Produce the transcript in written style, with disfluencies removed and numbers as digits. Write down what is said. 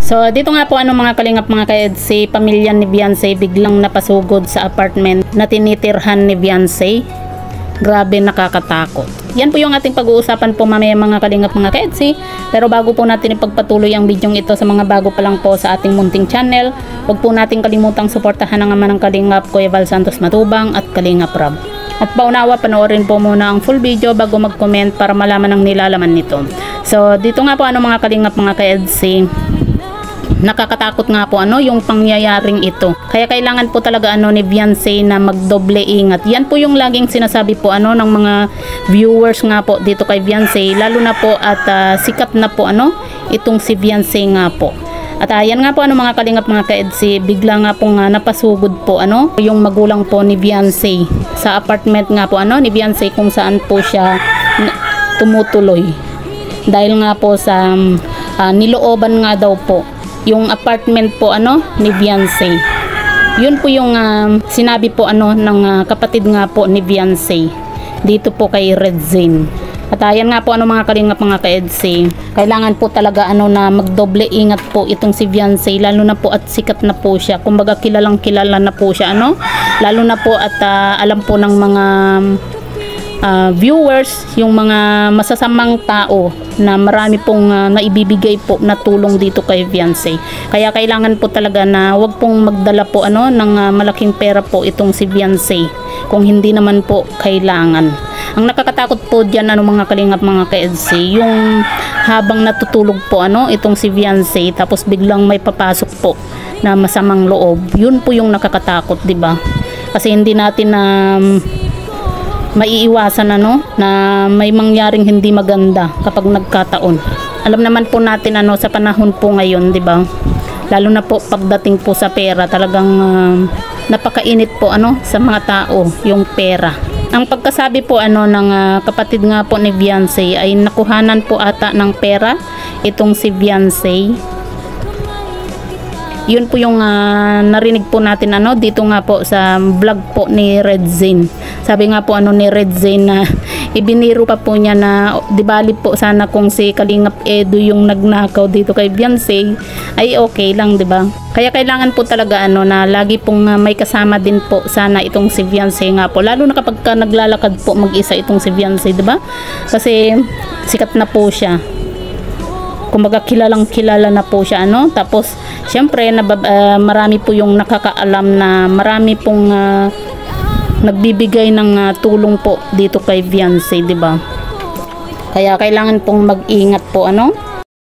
So dito nga po mga kalingap mga ka-EDC, pamilya ni Beyonce biglang napasugod sa apartment na tinitirhan ni Beyonce. Grabe, nakakatakot. Yan po yung ating pag-uusapan po mamaya mga kalingap mga ka-EDC. Pero bago po natin ipagpatuloy ang video ito sa mga bago pa lang po sa ating munting channel, huwag po natin kalimutang suportahan ang ama ng Kalingap, Kuya Val Santos Matubang at Kalingap Rob. At paunawa, panoorin po muna ang full video bago mag-comment para malaman ang nilalaman nito. So dito nga po mga kalingap mga ka-EDC, nakakatakot nga po yung pangyayaring ito. Kaya kailangan po talaga ni Beyonce na magdoble ingat. Yan po yung laging sinasabi po ng mga viewers nga po dito kay Beyonce, lalo na po at sikat na po itong si Beyonce nga po. At ayan nga po mga kalingap mga ka-EDC, bigla nga po napasugod po yung magulang po ni Beyonce sa apartment nga po ni Beyonce kung saan po siya tumutuloy. Dahil nga po sa nilooban nga daw po yung apartment po ni Beyonce. Yun po yung sinabi po ng kapatid nga po ni Beyonce dito po kay Redzine. At ayan nga po mga kalingap mga ka-EDC, kailangan po talaga na magdoble ingat po itong si Beyonce, lalo na po at sikat na po siya. Kumbaga kilalang kilala na po siya lalo na po at alam po ng mga viewers, yung mga masasamang tao na marami pong naibibigay po na tulong dito kay Beyonce. Kaya kailangan po talaga na wag pong magdala po ng malaking pera po itong si Beyonce kung hindi naman po kailangan. Ang nakakatakot po diyan mga kalingap mga ka-EDC, yung habang natutulog po itong si Beyonce tapos biglang may papasok po na masamang loob. Yun po yung nakakatakot, 'di ba? Kasi hindi natin maiiwasan na may mangyaring hindi maganda kapag nagkataon. Alam naman po natin sa panahon po ngayon, 'di ba? Lalo na po pagdating po sa pera, talagang napakainit po sa mga tao yung pera. Ang pagkasabi po ng kapatid nga po ni Beyonce ay nakuhanan po ata ng pera itong si Beyonce. Yun po yung narinig po natin dito nga po sa vlog po ni Redzine. Sabi nga po ni Redzine na ibiniro pa po niya na di bali po sana kung si Kalingap Edu yung nagnakaw dito kay Beyonce ay okay lang, di ba? Kaya kailangan po talaga na lagi pong may kasama din po sana itong si Beyonce nga po, lalo na kapag naglalakad po mag-isa itong si Beyonce, di ba? Kasi sikat na po siya. Kumbaga kilalang kilala na po siya tapos syempre marami po yung nakakaalam na marami pong nagbibigay ng tulong po dito kay Beyonce, di ba? Kaya kailangan pong mag-ingat po